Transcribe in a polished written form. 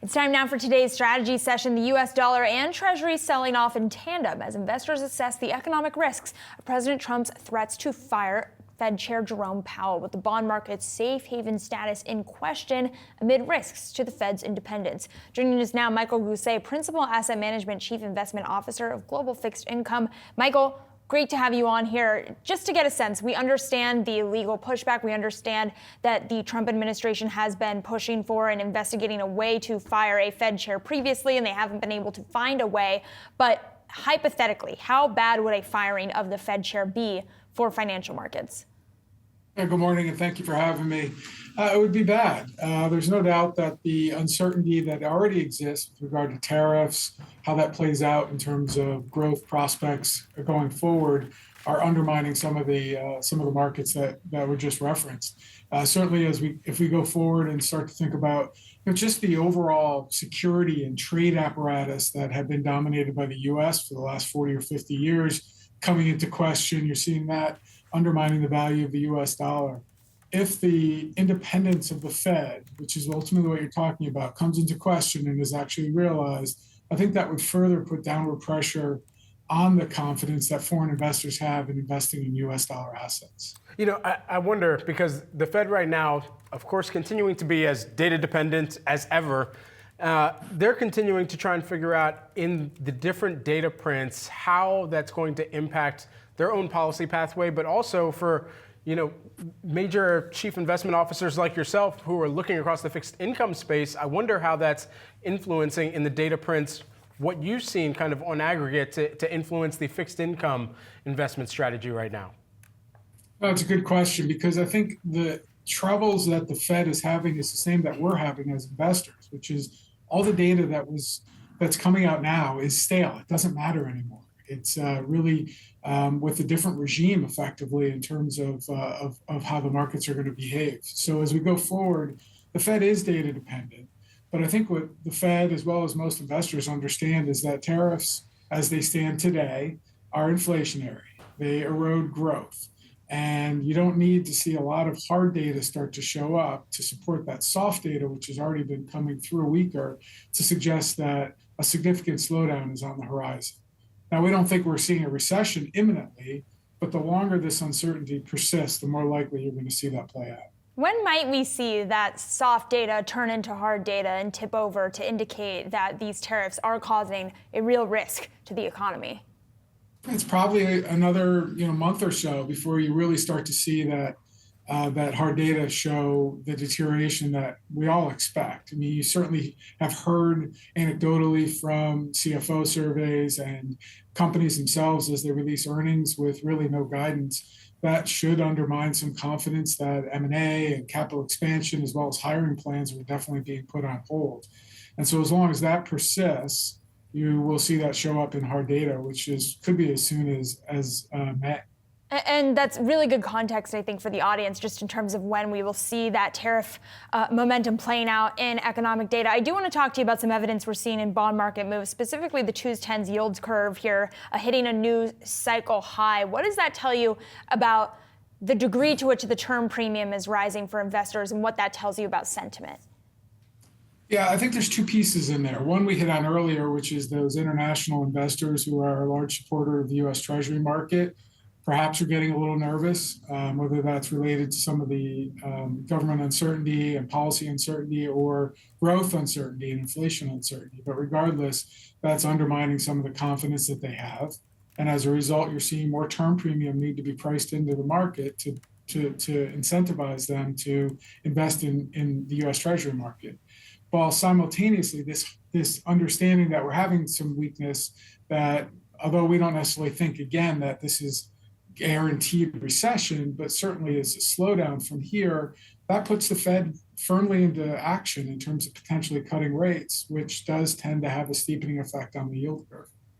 It's time now for today's strategy session. The U.S. dollar and Treasury selling off in tandem as investors assess the economic risks of President Trump's threats to fire Fed Chair Jerome Powell, with the bond market's safe haven status in question amid risks to the Fed's independence. Joining us now, Michael Gousset, Principal Asset Management Chief Investment Officer of Global Fixed Income. Michael, great to have you on here. Just to get a sense, we understand the legal pushback. We understand that the Trump administration has been pushing for and investigating a way to fire a Fed chair previously, and they haven't been able to find a way. But hypothetically, how bad would a firing of the Fed chair be for financial markets? Good morning, and thank you for having me. It would be bad. There's no doubt that the uncertainty that already exists with regard to tariffs, how that plays out in terms of growth prospects going forward, are undermining some of the markets that were just referenced. Certainly, if we go forward and start to think about just the overall security and trade apparatus that have been dominated by the U.S. for the last 40 or 50 years coming into question, you're seeing that undermining the value of the U.S. dollar. If the independence of the Fed, which is ultimately what you're talking about, comes into question and is actually realized, I think that would further put downward pressure on the confidence that foreign investors have in investing in U.S. dollar assets. You know, I wonder, because the Fed right now, of course, continuing to be as data dependent as ever, they're continuing to try and figure out in the different data prints how that's going to impact their own policy pathway, but also for, major chief investment officers like yourself who are looking across the fixed income space. I wonder how that's influencing in the data prints what you've seen kind of on aggregate to influence the fixed income investment strategy right now. That's a good question, because I think the troubles that the Fed is having is the same that we're having as investors, which is all the data that's coming out now is stale. It doesn't matter anymore. It's really with a different regime, effectively, in terms of how the markets are going to behave. So as we go forward, the Fed is data dependent. But I think what the Fed, as well as most investors, understand is that tariffs, as they stand today, are inflationary. They erode growth. And you don't need to see a lot of hard data start to show up to support that soft data, which has already been coming through weaker, to suggest that a significant slowdown is on the horizon. Now, we don't think we're seeing a recession imminently, but the longer this uncertainty persists, the more likely you're going to see that play out. When might we see that soft data turn into hard data and tip over to indicate that these tariffs are causing a real risk to the economy? It's probably another month or so before you really start to see that hard data show the deterioration that we all expect. I mean, you certainly have heard anecdotally from CFO surveys and companies themselves as they release earnings with really no guidance. That should undermine some confidence that M&A and capital expansion, as well as hiring plans, are definitely being put on hold. And so as long as that persists, you will see that show up in hard data, which could be as soon as May. And that's really good context, I think, for the audience, just in terms of when we will see that tariff momentum playing out in economic data. I do want to talk to you about some evidence we're seeing in bond market moves, specifically the 2s10s yields curve here, hitting a new cycle high. What does that tell you about the degree to which the term premium is rising for investors and what that tells you about sentiment? Yeah, I think there's two pieces in there. One we hit on earlier, which is those international investors who are a large supporter of the U.S. Treasury market. Perhaps are getting a little nervous, whether that's related to some of the government uncertainty and policy uncertainty or growth uncertainty and inflation uncertainty. But regardless, that's undermining some of the confidence that they have. And as a result, you're seeing more term premium need to be priced into the market to incentivize them to invest in the U.S. Treasury market. While simultaneously, this understanding that we're having some weakness, that although we don't necessarily think, again, that this is guaranteed recession, but certainly is a slowdown from here, that puts the Fed firmly into action in terms of potentially cutting rates, which does tend to have a steepening effect on the yield curve.